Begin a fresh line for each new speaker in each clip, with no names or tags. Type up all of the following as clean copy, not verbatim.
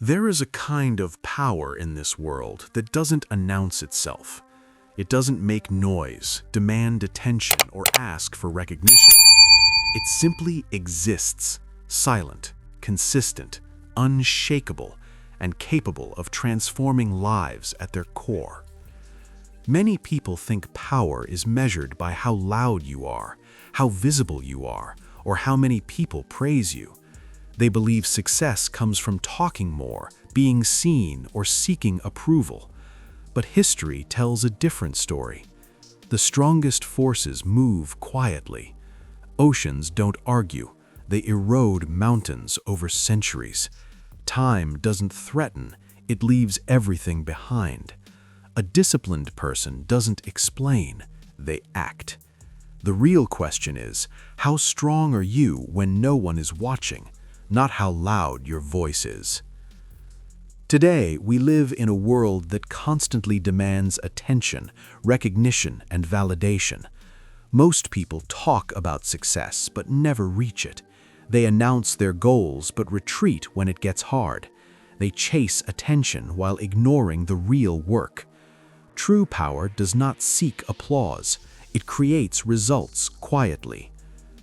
There is a kind of power in this world that doesn't announce itself. It doesn't make noise, demand attention, or ask for recognition. It simply exists, silent, consistent, unshakable, and capable of transforming lives at their core. Many people think power is measured by how loud you are, how visible you are, or how many people praise you. They believe success comes from talking more, being seen, or seeking approval. But history tells a different story. The strongest forces move quietly. Oceans don't argue. They erode mountains over centuries. Time doesn't threaten. It leaves everything behind. A disciplined person doesn't explain. They act. The real question is, how strong are you when no one is watching? Not how loud your voice is. Today, we live in a world that constantly demands attention, recognition, and validation. Most people talk about success but never reach it. They announce their goals but retreat when it gets hard. They chase attention while ignoring the real work. True power does not seek applause. It creates results quietly.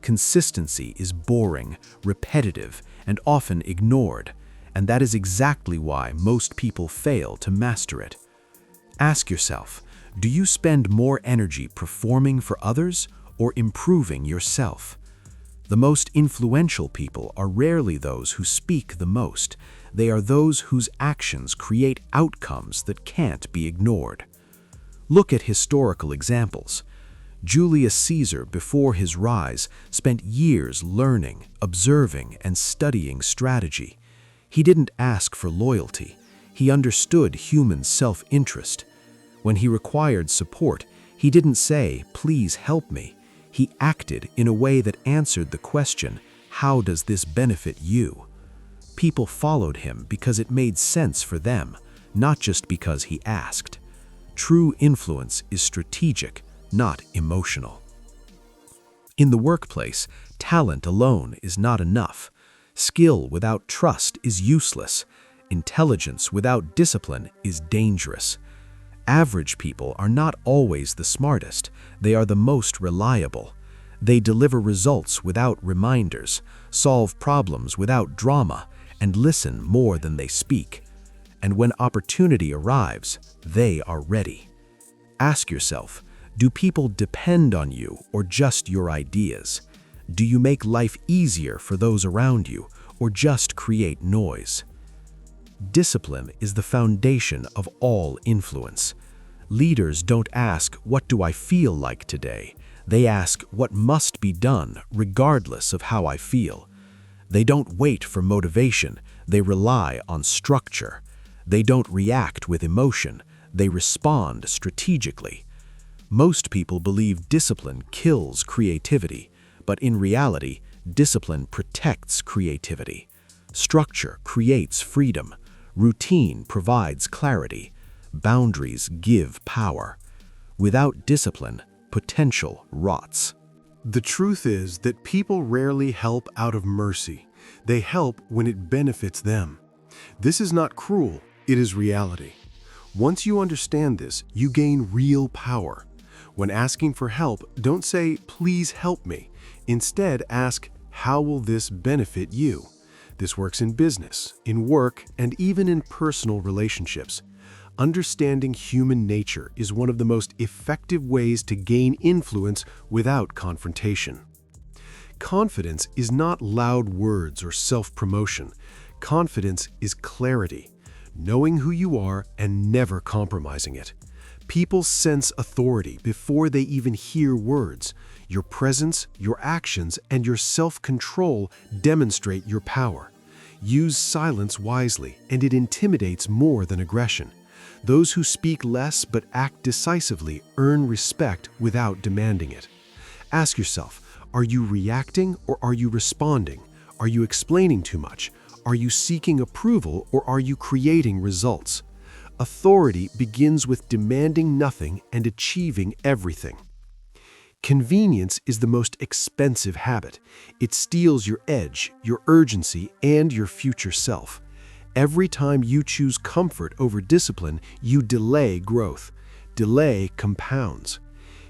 Consistency is boring, repetitive, and often ignored, and that is exactly why most people fail to master it. Ask yourself, do you spend more energy performing for others or improving yourself? The most influential people are rarely those who speak the most. They are those whose actions create outcomes that can't be ignored. Look at historical examples. Julius Caesar, before his rise, spent years learning, observing, and studying strategy. He didn't ask for loyalty. He understood human self-interest. When he required support, he didn't say, "Please help me." He acted in a way that answered the question, "How does this benefit you?" People followed him because it made sense for them, not just because he asked. True influence is strategic, not emotional. In the workplace, talent alone is not enough. Skill without trust is useless. Intelligence without discipline is dangerous. Average people are not always the smartest. They are the most reliable. They deliver results without reminders, solve problems without drama, and listen more than they speak. And when opportunity arrives, they are ready. Ask yourself, do people depend on you or just your ideas? Do you make life easier for those around you or just create noise? Discipline is the foundation of all influence. Leaders don't ask, "What do I feel like today?" They ask, "What must be done regardless of how I feel?" They don't wait for motivation. They rely on structure. They don't react with emotion. They respond strategically. Most people believe discipline kills creativity, but in reality, discipline protects creativity. Structure creates freedom. Routine provides clarity. Boundaries give power. Without discipline, potential rots.
The truth is that people rarely help out of mercy. They help when it benefits them. This is not cruel, it is reality. Once you understand this, you gain real power. When asking for help, don't say, "Please help me." Instead, ask, "How will this benefit you?" This works in business, in work, and even in personal relationships. Understanding human nature is one of the most effective ways to gain influence without confrontation. Confidence is not loud words or self-promotion. Confidence is clarity, knowing who you are and never compromising it. People sense authority before they even hear words. Your presence, your actions, and your self-control demonstrate your power. Use silence wisely, and it intimidates more than aggression. Those who speak less but act decisively earn respect without demanding it. Ask yourself, are you reacting or are you responding? Are you explaining too much? Are you seeking approval or are you creating results? Authority begins with demanding nothing and achieving everything. Convenience is the most expensive habit. It steals your edge, your urgency, and your future self. Every time you choose comfort over discipline, you delay growth. Delay compounds.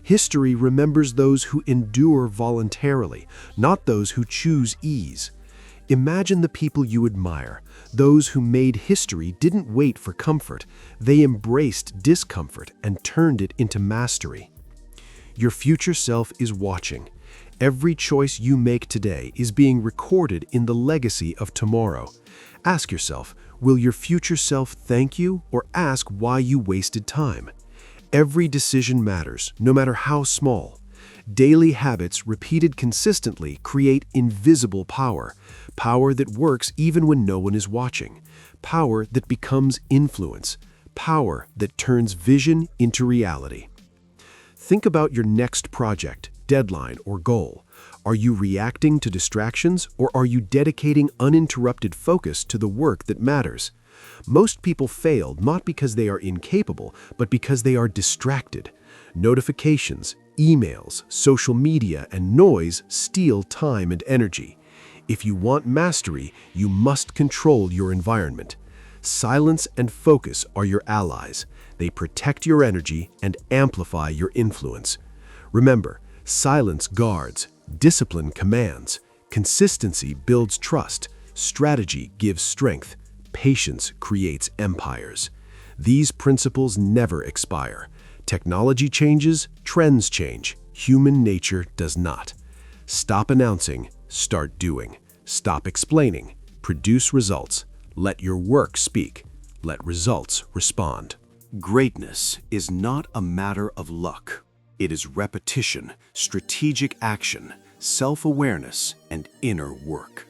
History remembers those who endure voluntarily, not those who choose ease. Imagine the people you admire. Those who made history didn't wait for comfort. They embraced discomfort and turned it into mastery. Your future self is watching. Every choice you make today is being recorded in the legacy of tomorrow. Ask yourself, will your future self thank you or ask why you wasted time? Every decision matters, no matter how small. Daily habits repeated consistently create invisible power. Power that works even when no one is watching. Power that becomes influence. Power that turns vision into reality. Think about your next project, deadline, or goal. Are you reacting to distractions, or are you dedicating uninterrupted focus to the work that matters? Most people fail not because they are incapable, but because they are distracted. Notifications, emails, social media, and noise steal time and energy. If you want mastery, you must control your environment. Silence and focus are your allies. They protect your energy and amplify your influence. Remember, silence guards, discipline commands, consistency builds trust, strategy gives strength, patience creates empires. These principles never expire. Technology changes, trends change. Human nature does not. Stop announcing, start doing. Stop explaining, produce results. Let your work speak. Let results respond.
Greatness is not a matter of luck. It is repetition, strategic action, self-awareness, and inner work.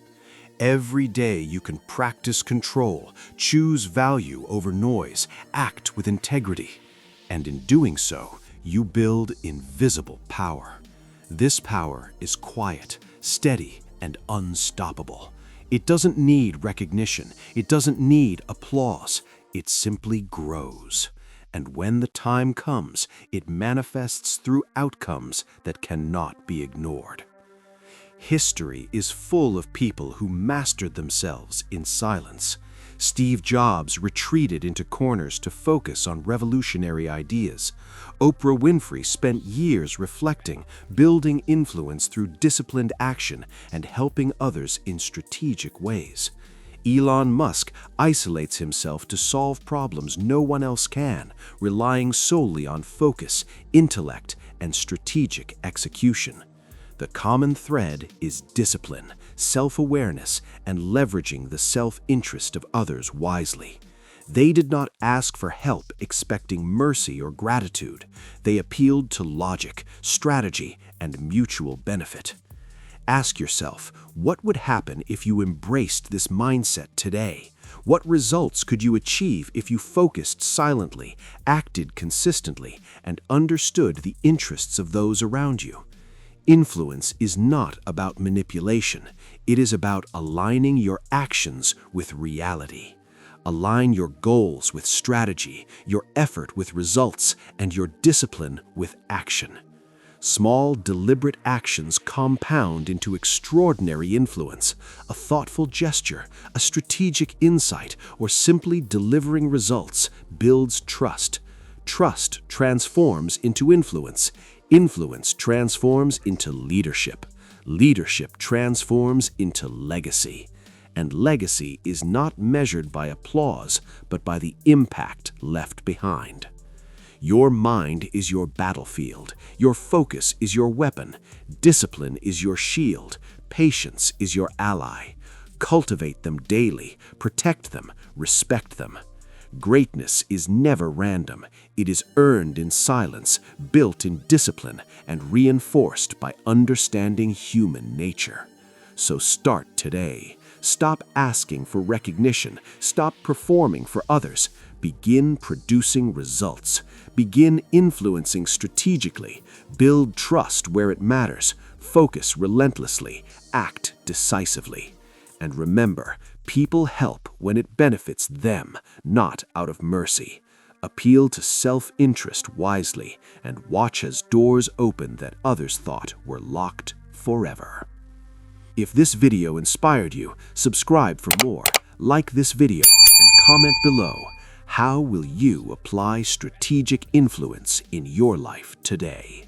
Every day you can practice control, choose value over noise, act with integrity. And in doing so, you build invisible power. This power is quiet, steady, and unstoppable. It doesn't need recognition. It doesn't need applause. It simply grows. And when the time comes, it manifests through outcomes that cannot be ignored. History is full of people who mastered themselves in silence. Steve Jobs retreated into corners to focus on revolutionary ideas. Oprah Winfrey spent years reflecting, building influence through disciplined action, and helping others in strategic ways. Elon Musk isolates himself to solve problems no one else can, relying solely on focus, intellect, and strategic execution. The common thread is discipline, self-awareness, and leveraging the self-interest of others wisely. They did not ask for help expecting mercy or gratitude. They appealed to logic, strategy, and mutual benefit. Ask yourself, what would happen if you embraced this mindset today? What results could you achieve if you focused silently, acted consistently, and understood the interests of those around you? Influence is not about manipulation. It is about aligning your actions with reality. Align your goals with strategy, your effort with results, and your discipline with action. Small, deliberate actions compound into extraordinary influence. A thoughtful gesture, a strategic insight, or simply delivering results builds trust. Trust transforms into influence. Influence transforms into leadership. Leadership transforms into legacy. And legacy is not measured by applause, but by the impact left behind. Your mind is your battlefield. Your focus is your weapon. Discipline is your shield. Patience is your ally. Cultivate them daily. Protect them. Respect them. Greatness is never random. It is earned in silence, built in discipline, and reinforced by understanding human nature. So start today. Stop asking for recognition. Stop performing for others. Begin producing results. Begin influencing strategically. Build trust where it matters. Focus relentlessly. Act decisively. And remember, people help when it benefits them, not out of mercy. Appeal to self-interest wisely and watch as doors open that others thought were locked forever. If this video inspired you, subscribe for more, like this video,
and comment below, how will you apply strategic influence in your life today?